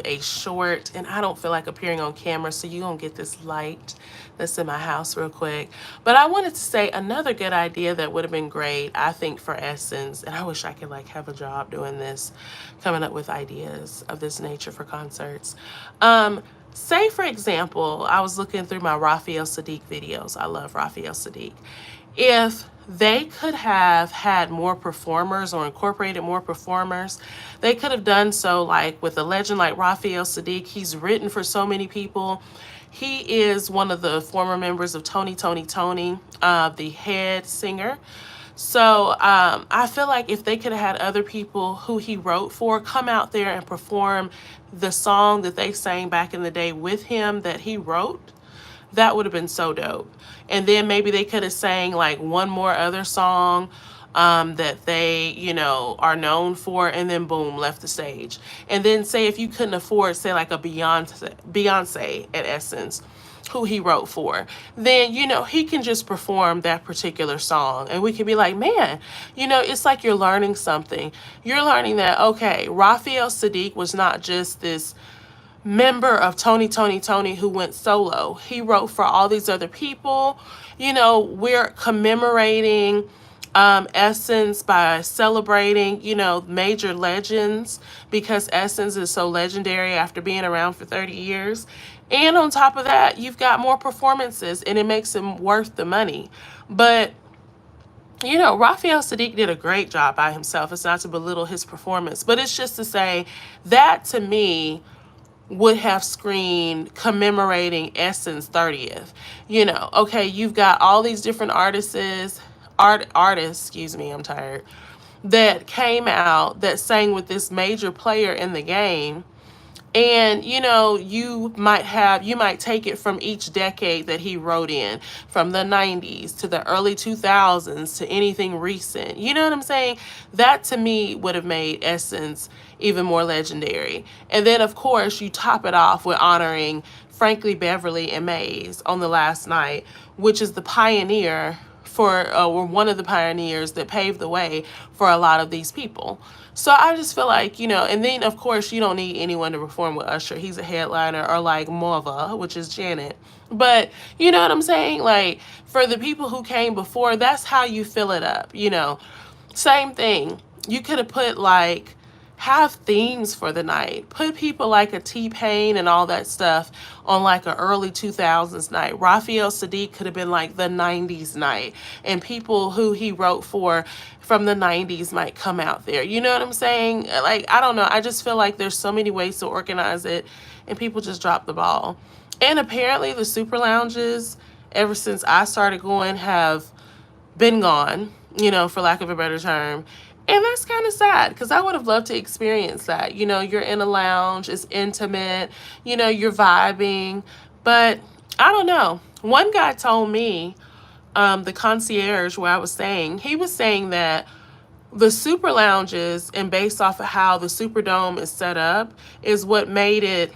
a short, and I don't feel like appearing on camera, so you're gonna get this light that's in my house real quick. But I wanted to say another good idea that would have been great, I think, for Essence, and I wish I could like have a job doing this, coming up with ideas of this nature for concerts. Say for example, I was looking through my Raphael Sadiq videos. I love Raphael Sadiq. If they could have had more performers or incorporated more performers, they could have done so like with a legend like Raphael Sadiq. He's written for so many people. He is one of the former members of Tony, the head singer. So I feel like if they could have had other people who he wrote for come out there and perform the song that they sang back in the day with him that he wrote, that would have been so dope. And then maybe they could have sang like one more other song that they, are known for, and then boom, left the stage. And then say if you couldn't afford, say like a Beyonce at Essence, who he wrote for, then he can just perform that particular song, and we can be like, man, it's like you're learning something. You're learning that, okay, Raphael Sadiq was not just this member of Tony who went solo. He wrote for all these other people. We're commemorating Essence by celebrating, major legends, because Essence is so legendary after being around for 30 years. And on top of that, you've got more performances, and it makes him worth the money. But Raphael Sadiq did a great job by himself. It's not to belittle his performance, but it's just to say that to me would have screamed commemorating Essence 30th. Okay, you've got all these different artists, excuse me, I'm tired, that came out that sang with this major player in the game. And you might take it from each decade that he wrote in, from the 90s to the early 2000s to anything recent. You know what I'm saying? That to me would have made Essence even more legendary. And then of course you top it off with honoring Frankly Beverly and Maze on the last night, which is the pioneer or one of the pioneers that paved the way for a lot of these people. So I just feel like, and then of course you don't need anyone to perform with Usher. He's a headliner, or like Morva, which is Janet. But you know what I'm saying? Like for the people who came before, that's how you fill it up. Same thing. You could have put like, have themes for the night. Put people like a T-Pain and all that stuff on like an early 2000s night. Raphael Sadiq could have been like the 90s night, and people who he wrote for from the 90s might come out there. You know what I'm saying? Like, I don't know. I just feel like there's so many ways to organize it, and people just drop the ball. And apparently the super lounges, ever since I started going, have been gone, for lack of a better term. And that's kind of sad, because I would have loved to experience that. You're in a lounge, it's intimate, you're vibing. But I don't know. One guy told me, the concierge where I was staying, he was saying that the super lounges, and based off of how the Superdome is set up, is what made it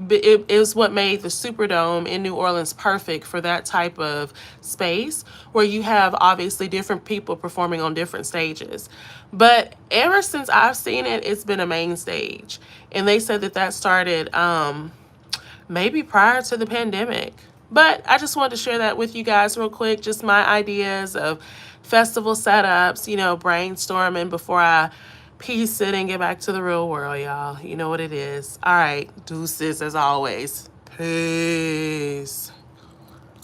is what made the Superdome in New Orleans perfect for that type of space, where you have obviously different people performing on different stages. But ever since I've seen it, it's been a main stage. And they said that started maybe prior to the pandemic. But I just wanted to share that with you guys real quick, just my ideas of festival setups, brainstorming before I peace it and get back to the real world, y'all. You know what it is. All right, deuces as always. Peace.